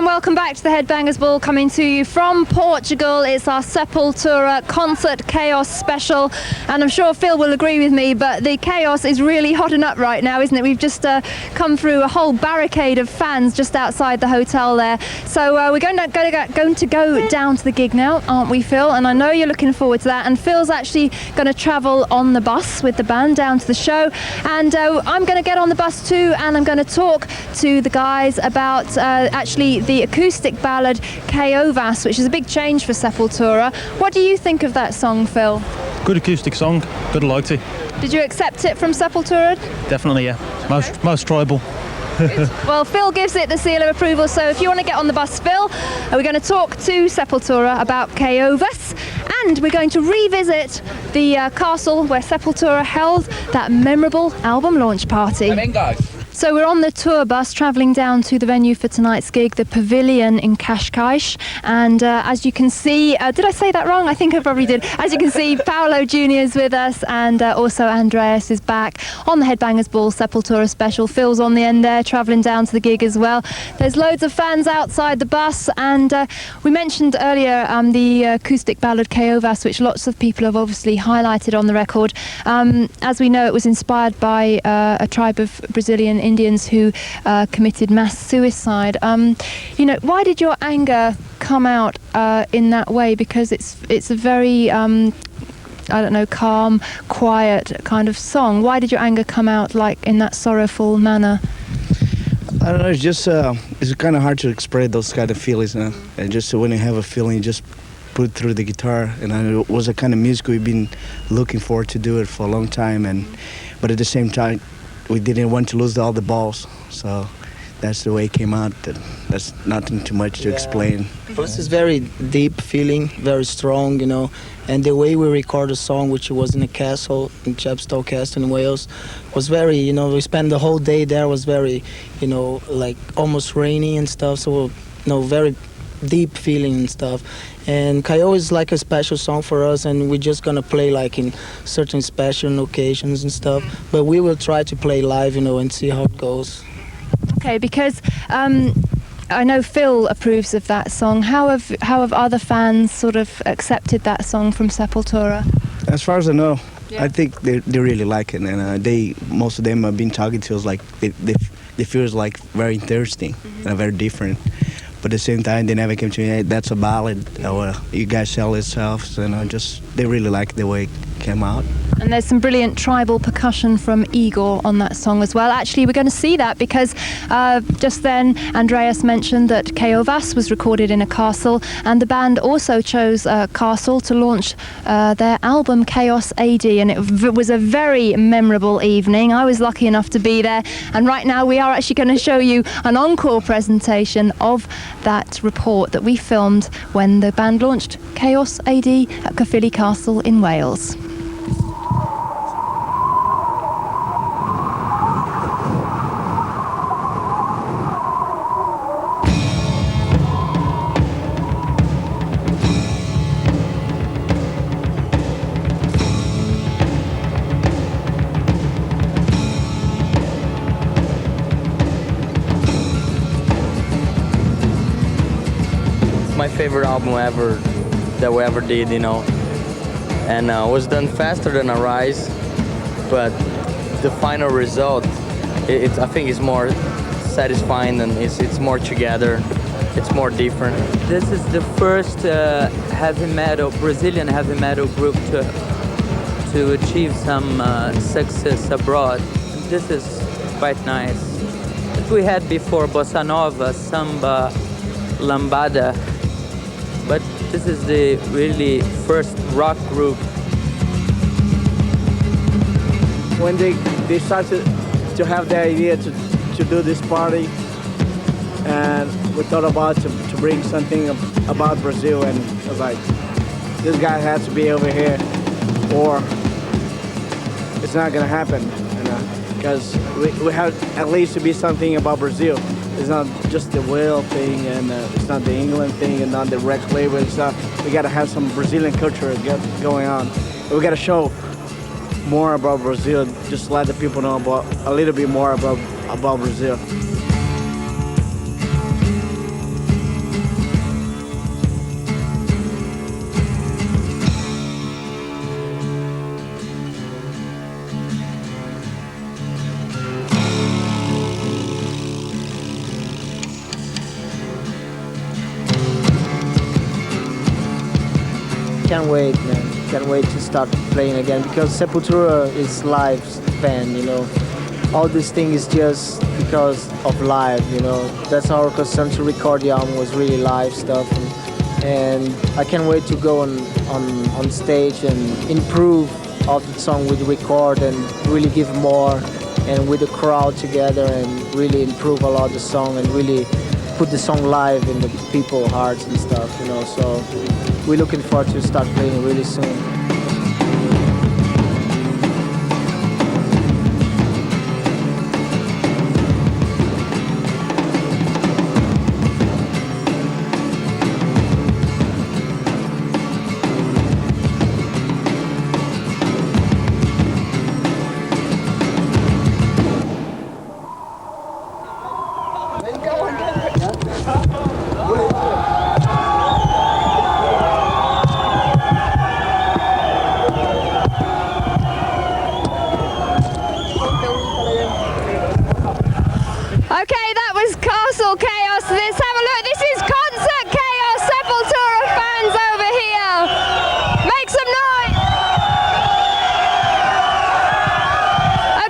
Welcome back to the Headbangers Ball, coming to you from Portugal. It's our Sepultura Concert Chaos Special, and I'm sure Phil will agree with me, but the chaos is really hotting up right now, isn't it? We've just come through a whole barricade of fans just outside the hotel there. So we're going to go down to the gig now, aren't we, Phil? And I know you're looking forward to that. And Phil's actually going to travel on the bus with the band down to the show, and I'm going to get on the bus too, and I'm going to talk to the guys about actually the acoustic ballad KO Vas, which is a big change for Sepultura. What do you think of that song, Phil? Good acoustic song, good liked it. Did you accept it from Sepultura? Definitely, yeah. Most tribal. Well, Phil gives it the seal of approval, so if you want to get on the bus, Phil, we're going to talk to Sepultura about KO Vas, and we're going to revisit the castle where Sepultura held that memorable album launch party. So we're on the tour bus travelling down to the venue for tonight's gig, the Pavilion in Cascais. And as you can see, did I say that wrong? I think I probably did. As you can see, Paolo Jr. is with us, and also Andreas is back on the Headbangers Ball Sepultura Special. Phil's on the end there, travelling down to the gig as well. There's loads of fans outside the bus, and we mentioned earlier the acoustic ballad KO Vas, which lots of people have obviously highlighted on the record. As we know, it was inspired by a tribe of Brazilian Indians who committed mass suicide. You know, why did your anger come out in that way? Because it's a very I don't know, calm, quiet kind of song. Why did your anger come out like in that sorrowful manner? I don't know. It's just it's kind of hard to express those kind of feelings. And just when you have a feeling, you just put it through the guitar. And it was a kind of music we've been looking forward to do it for a long time. But at the same time, we didn't want to lose all the balls, so that's the way it came out. That's nothing too much to explain. Plus, it's very deep feeling, very strong, you know. And the way we record the song, which was in a castle, in Chepstow Castle in Wales, was very, you know, we spent the whole day there, was very, you know, like almost rainy and stuff, so, you know, very deep feeling and stuff. And KO is like a special song for us, and we're just gonna play like in certain special occasions and stuff. But we will try to play live, you know, and see how it goes. Okay, because I know Phil approves of that song. How have other fans sort of accepted that song from Sepultura? As far as I know, yeah. I think they really like it, and most of them have been talking to us like they feel it's like very interesting and very different. But at the same time, they never came to me, hey, that's a ballad, or you guys sell yourselves, and they really like the way it came out. And there's some brilliant tribal percussion from Igor on that song as well. Actually, we're going to see that because just then Andreas mentioned that KO Vas was recorded in a castle, and the band also chose a castle to launch their album Chaos AD, and it was a very memorable evening. I was lucky enough to be there, and right now we are actually going to show you an encore presentation of that report that we filmed when the band launched Chaos AD at Caerphilly Castle in Wales. My favorite album ever that we ever did, you know, and was done faster than Arise, but the final result, I think it's more satisfying and it's more together, it's more different. This is the first Brazilian heavy metal group to achieve some success abroad. This is quite nice. We had before bossa nova, samba, lambada, but this is the really first rock group. When they started to have the idea to do this party, and we thought about to bring something about Brazil, and I was like, this guy has to be over here or it's not gonna happen, because we have at least to be something about Brazil. It's not just the whale thing, and it's not the England thing, and not the record label. We gotta have some Brazilian culture going on. We gotta show more about Brazil, just let the people know about a little bit more about Brazil. Can't wait, man. Can't wait to start playing again, because Sepultura is live band, you know. All this thing is just because of live, you know. That's our concern to record the album, was really live stuff, and I can't wait to go on stage and improve all the song we record and really give more, and with the crowd together, and really improve a lot the song and really put the song live in the people's hearts and stuff, you know. So we're looking forward to start playing really soon. Okay, that was Castle Chaos. Let's have a look. This is Concert Chaos. Sepultura fans over here. Make some noise.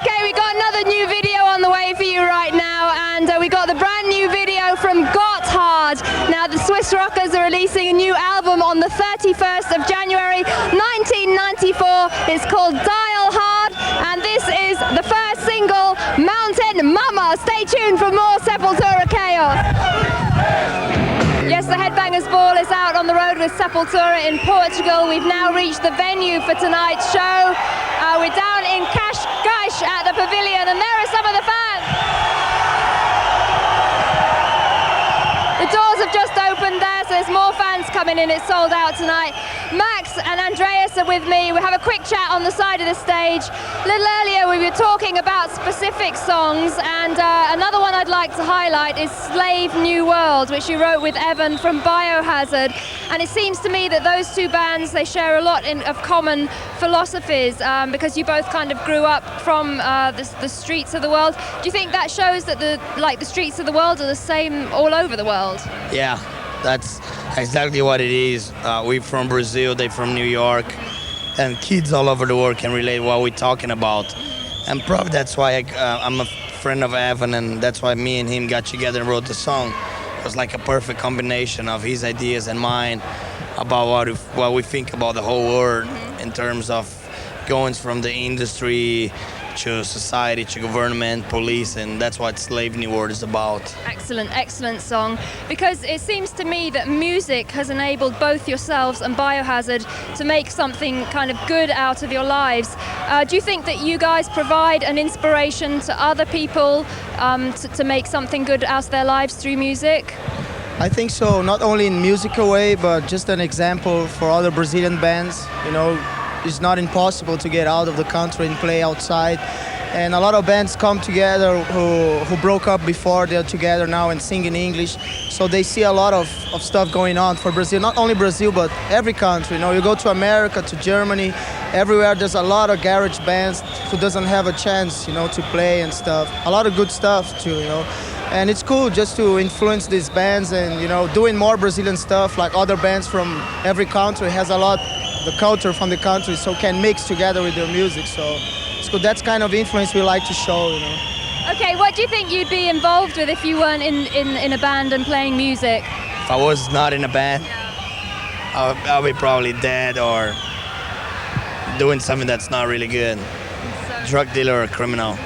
Okay, we got another new video on the way for you right now, and we got the brand new video from Gotthard. Now, the Swiss rockers are releasing a new album on the 31st of January 1994. It's called Dial Hard, and this is the first single, Mountain Mama. Stay tuned for more Sepultura Chaos. Yes, the Headbangers Ball is out on the road with Sepultura in Portugal. We've now reached the venue for tonight's show. We're down in Cascais at the pavilion, and there are some of the fans. The doors have just opened there, so there's more fans coming in. It's sold out tonight. Max and Andreas are with me. We have a quick chat on the side of the stage. A little earlier we were talking about specific songs, and another one I'd like to highlight is Slave New World, which you wrote with Evan from Biohazard. And it seems to me that those two bands, they share a lot of common philosophies, because you both kind of grew up from the streets of the world. Do you think that shows that the streets of the world are the same all over the world? Yeah, that's exactly what it is. We're from Brazil, they're from New York, and kids all over the world can relate what we're talking about. And probably that's why I'm a friend of Evan, and that's why me and him got together and wrote the song. It was like a perfect combination of his ideas and mine about what we think about the whole world in terms of going from the industry to society, to government, police, and that's what Slave New World is about. Excellent, excellent song. Because it seems to me that music has enabled both yourselves and Biohazard to make something kind of good out of your lives. Do you think that you guys provide an inspiration to other people to make something good out of their lives through music? I think so, not only in musical way, but just an example for other Brazilian bands. You know, it's not impossible to get out of the country and play outside. And a lot of bands come together who broke up before, they're together now and sing in English. So they see a lot of stuff going on for Brazil, not only Brazil, but every country. You know, you go to America, to Germany, everywhere there's a lot of garage bands who doesn't have a chance, you know, to play and stuff. A lot of good stuff too, you know. And it's cool just to influence these bands and, you know, doing more Brazilian stuff like other bands from every country has a lot, the culture from the country, so can mix together with their music. So it's good. That's kind of influence we like to show, you know. Okay, what do you think you'd be involved with if you weren't in a band and playing music? If I was not in a band, I'll be probably dead or doing something that's not really good. Drug dealer or criminal.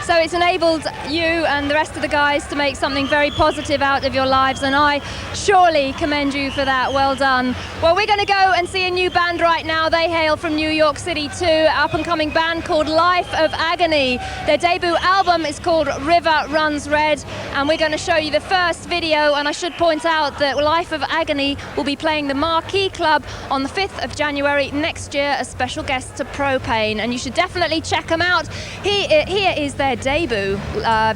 So it's enabled you and the rest of the guys to make something very positive out of your lives, and I surely commend you for that. Well done. Well, we're going to go and see a new band right now. They hail from New York City too, up-and-coming band called Life of Agony. Their debut album is called River Runs Red, and we're going to show you the first video. And I should point out that Life of Agony will be playing the Marquee Club on the 5th of January next year as special guests to Propane, and you should definitely check them out. Here is their debut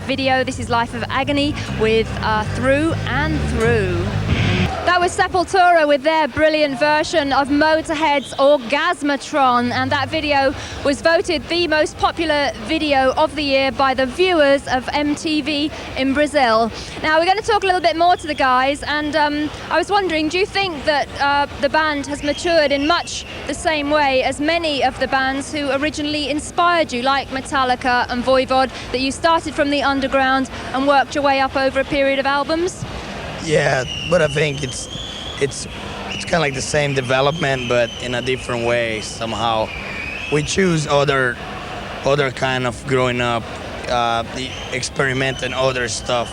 video. This is Life of Agony with Through and Through. That was Sepultura with their brilliant version of Motorhead's Orgasmatron, and that video was voted the most popular video of the year by the viewers of MTV in Brazil. Now we're going to talk a little bit more to the guys, and I was wondering, do you think that the band has matured in much the same way as many of the bands who originally inspired you, like Metallica and Voivod, that you started from the underground and worked your way up over a period of albums? Yeah, but I think it's kind of like the same development, but in a different way somehow. We choose other kind of growing up, experimenting other stuff,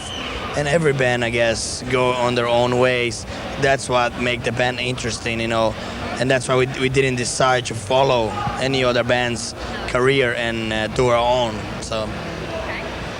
and every band, I guess, go on their own ways. That's what make the band interesting, you know, and that's why we didn't decide to follow any other band's career and do our own. So.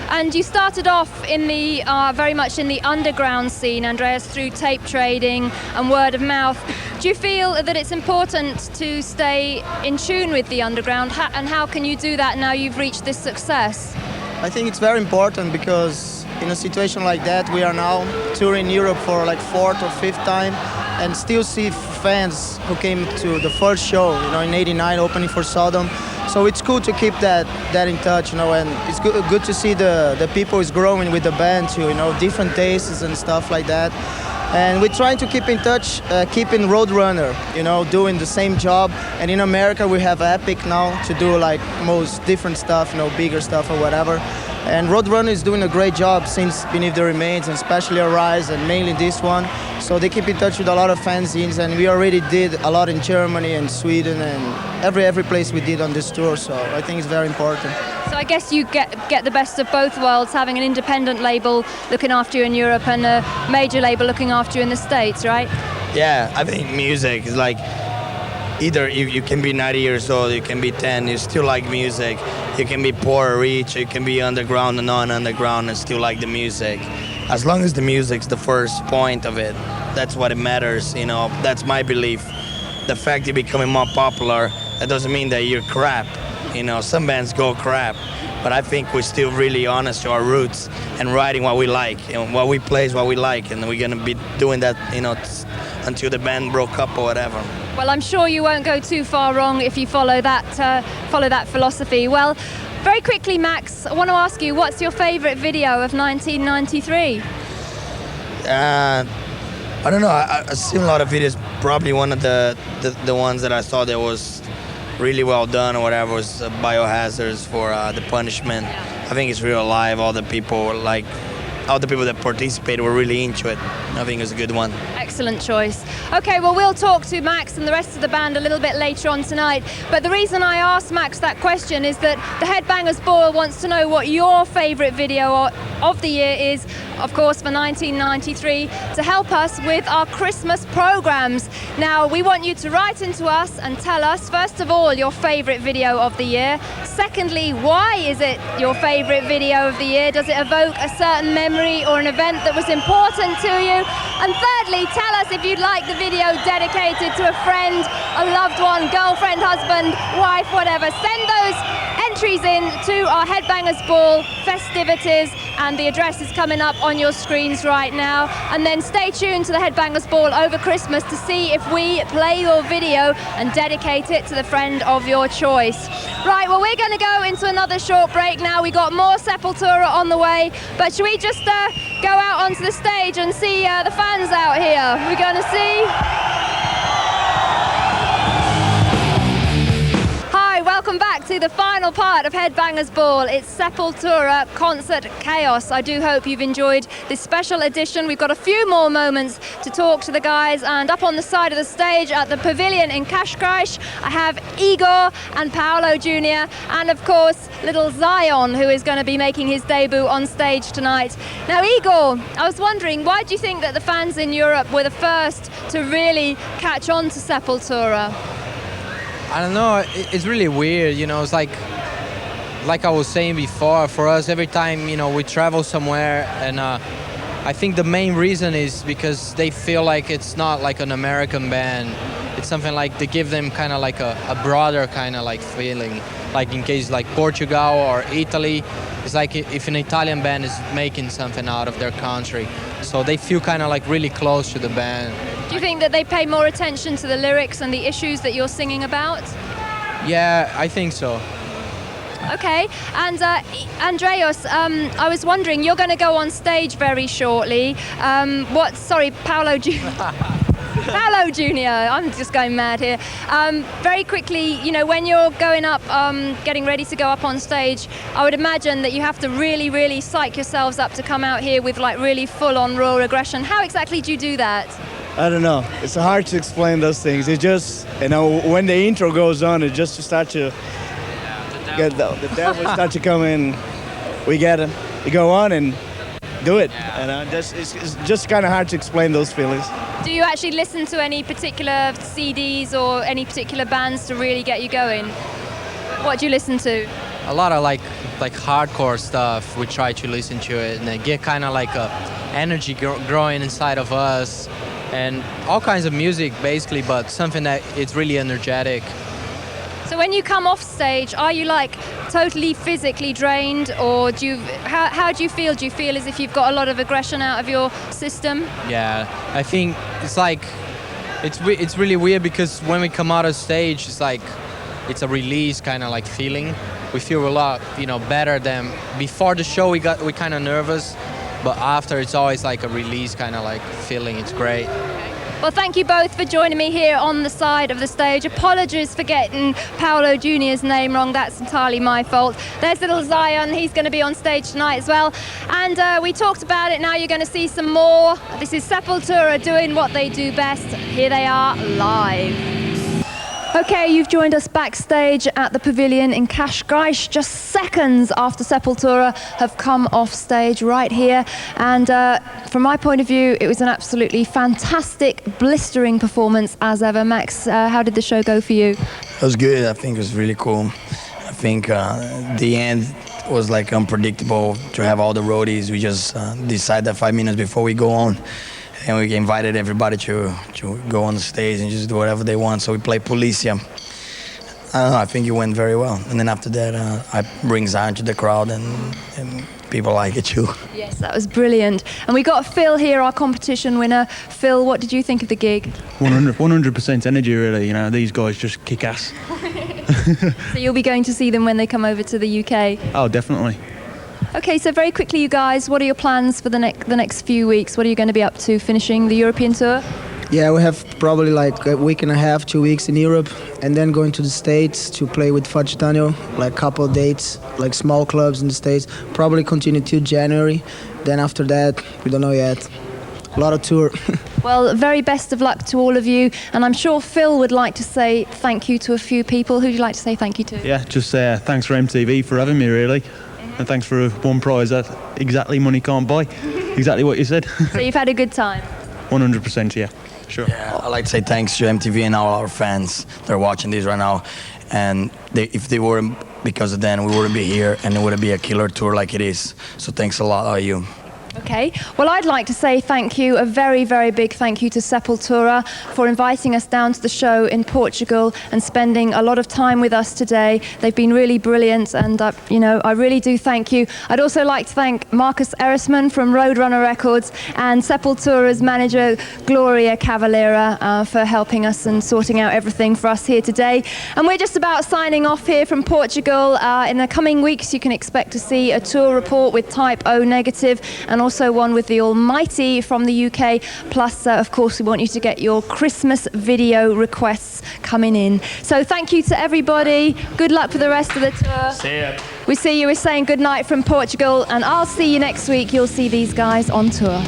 And you started off in the very much in the underground scene, Andreas, through tape trading and word of mouth. Do you feel that it's important to stay in tune with the underground, and how can you do that now you've reached this success? I think it's very important because in a situation like that, we are now touring Europe for like 4th or 5th time and still see fans who came to the first show, you know, in '89 opening for Sodom. So it's cool to keep that in touch, you know, and it's good to see the people is growing with the band too, you know, different tastes and stuff like that. And we're trying to keep in touch, keeping Roadrunner, you know, doing the same job. And in America we have Epic now to do like most different stuff, you know, bigger stuff or whatever. And Roadrunner is doing a great job since Beneath the Remains, and especially Arise, and mainly this one. So they keep in touch with a lot of fanzines, and we already did a lot in Germany and Sweden and every place we did on this tour. So I think it's very important. So I guess you get the best of both worlds, having an independent label looking after you in Europe and a major label looking after you in the States, right? Yeah, I think music is like, either you can be 90 years old, you can be 10, you still like music. You can be poor or rich, you can be underground or non-underground and still like the music. As long as the music's the first point of it, that's what it matters, you know, that's my belief. The fact you're becoming more popular, that doesn't mean that you're crap. You know, some bands go crap, but I think we're still really honest to our roots and writing what we like, and what we play is what we like, and we're gonna be doing that, you know, until the band broke up or whatever. Well, I'm sure you won't go too far wrong if you follow that philosophy. Well, very quickly, Max, I want to ask you, what's your favourite video of 1993? I don't know. I've seen a lot of videos. Probably one of the ones that I saw that was really well done or whatever. It was biohazards for the punishment. I think it's real live. All the people that participated were really into it. I think it was a good one. Excellent choice. Okay, well, we'll talk to Max and the rest of the band a little bit later on tonight. But the reason I asked Max that question is that the Headbangers Ball wants to know what your favourite video of the year is, of course, for 1993, to help us with our Christmas programmes. Now, we want you to write into us and tell us, first of all, your favourite video of the year. Secondly, why is it your favourite video of the year? Does it evoke a certain memory or an event that was important to you? And thirdly, tell us if you'd like the video dedicated to a friend, a loved one, girlfriend, husband, wife, whatever. Send those entries in to our Headbangers Ball festivities, and the address is coming up on your screens right now. And then stay tuned to the Headbangers Ball over Christmas to see if we play your video and dedicate it to the friend of your choice. Right, well, we're going to go into another short break now. We got more Sepultura on the way, but should we just go out onto the stage and see the fans out here? We're going to see... Welcome back to the final part of Headbangers Ball. It's Sepultura Concert Chaos. I do hope you've enjoyed this special edition. We've got a few more moments to talk to the guys, and up on the side of the stage at the pavilion in Cascais, I have Igor and Paolo Jr. and of course little Zion, who is going to be making his debut on stage tonight. Now, Igor, I was wondering, why do you think that the fans in Europe were the first to really catch on to Sepultura? I don't know, it's really weird, you know. It's like I was saying before, for us, every time, you know, we travel somewhere, and I think the main reason is because they feel like it's not like an American band. It's something like they give them kind of like a broader kind of like feeling. Like in case like Portugal or Italy, it's like if an Italian band is making something out of their country. So they feel kind of like really close to the band. Do you think that they pay more attention to the lyrics and the issues that you're singing about? Yeah, I think so. Okay, and Andreas, I was wondering, you're going to go on stage very shortly. Paolo Jr. Paolo Jr., I'm just going mad here. Very quickly, you know, when you're going up, getting ready to go up on stage, I would imagine that you have to really, really psych yourselves up to come out here with like really full-on raw aggression. How exactly do you do that? I don't know. It's hard to explain those things. It just, you know, when the intro goes on, it just start to get the devil start to come in. We go on and do it. And it's just kind of hard to explain those feelings. Do you actually listen to any particular CDs or any particular bands to really get you going? What do you listen to? A lot of like hardcore stuff. We try to listen to it and get kind of like a energy growing inside of us, and all kinds of music basically, but something that it's really energetic. So when you come off stage, are you like totally physically drained, or how do you feel? Do you feel as if you've got a lot of aggression out of your system? Yeah, I think it's like it's really weird, because when we come out of stage, it's like it's a release kind of like feeling. We feel a lot, you know, better than before the show. We kind of nervous, but after it's always like a release kind of like feeling. It's great. Well, thank you both for joining me here on the side of the stage. Apologies for getting Paolo Jr.'s name wrong. That's entirely my fault. There's little Zion. He's going to be on stage tonight as well. And we talked about it. Now you're going to see some more. This is Sepultura doing what they do best. Here they are live. Okay, you've joined us backstage at the pavilion in Cascais, just seconds after Sepultura have come off stage right here. And from my point of view, it was an absolutely fantastic, blistering performance as ever. Max, how did the show go for you? It was good. I think it was really cool. I think the end was like unpredictable to have all the roadies. We just decided that 5 minutes before we go on. And we invited everybody to go on the stage and just do whatever they want. So we played Policia. I don't know, I think it went very well. And then after that, I bring Zion to the crowd, and people like it too. Yes, that was brilliant. And we got Phil here, our competition winner. Phil, what did you think of the gig? 100% energy, really. You know, these guys just kick ass. So you'll be going to see them when they come over to the UK? Oh, definitely. Okay, so very quickly, you guys, what are your plans for the next few weeks? What are you going to be up to, finishing the European tour? Yeah, we have probably like a week and a half, 2 weeks in Europe, and then going to the States to play with Fudge Daniel, like couple of dates, like small clubs in the States. Probably continue till January. Then after that, we don't know yet. A lot of tour. Well, very best of luck to all of you, and I'm sure Phil would like to say thank you to a few people. Who would you like to say thank you to? Yeah, just thanks for MTV for having me, really. And thanks for one prize that exactly money can't buy. Exactly what you said. So you've had a good time? 100%, yeah. Sure. Yeah, I'd like to say thanks to MTV and all our fans that are watching this right now. And if they weren't because of them, we wouldn't be here, and it wouldn't be a killer tour like it is. So thanks a lot, all of you. Okay, well, I'd like to say thank you, a very, very big thank you to Sepultura for inviting us down to the show in Portugal and spending a lot of time with us today. They've been really brilliant, and you know, I really do thank you. I'd also like to thank Marcus Erisman from Roadrunner Records and Sepultura's manager Gloria Cavalera for helping us and sorting out everything for us here today. And we're just about signing off here from Portugal. In the coming weeks, you can expect to see a tour report with Type O Negative, and also one with the Almighty from the UK. Plus, of course, we want you to get your Christmas video requests coming in. So thank you to everybody. Good luck for the rest of the tour. See ya. We see you. We're saying good night from Portugal, and I'll see you next week. You'll see these guys on tour.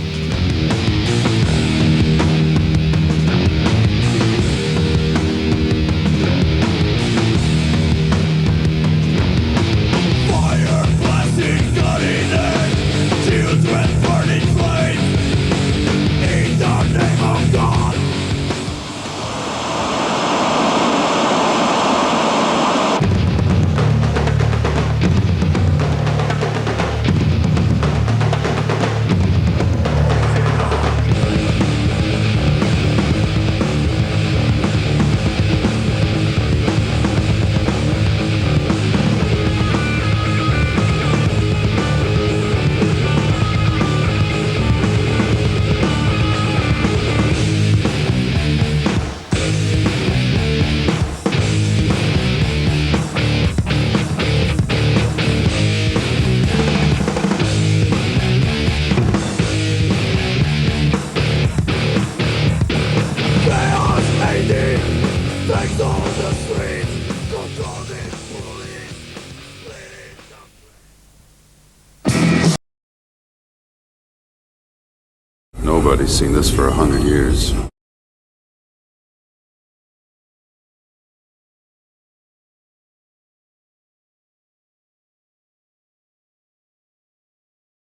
Nobody's seen this for 100 years.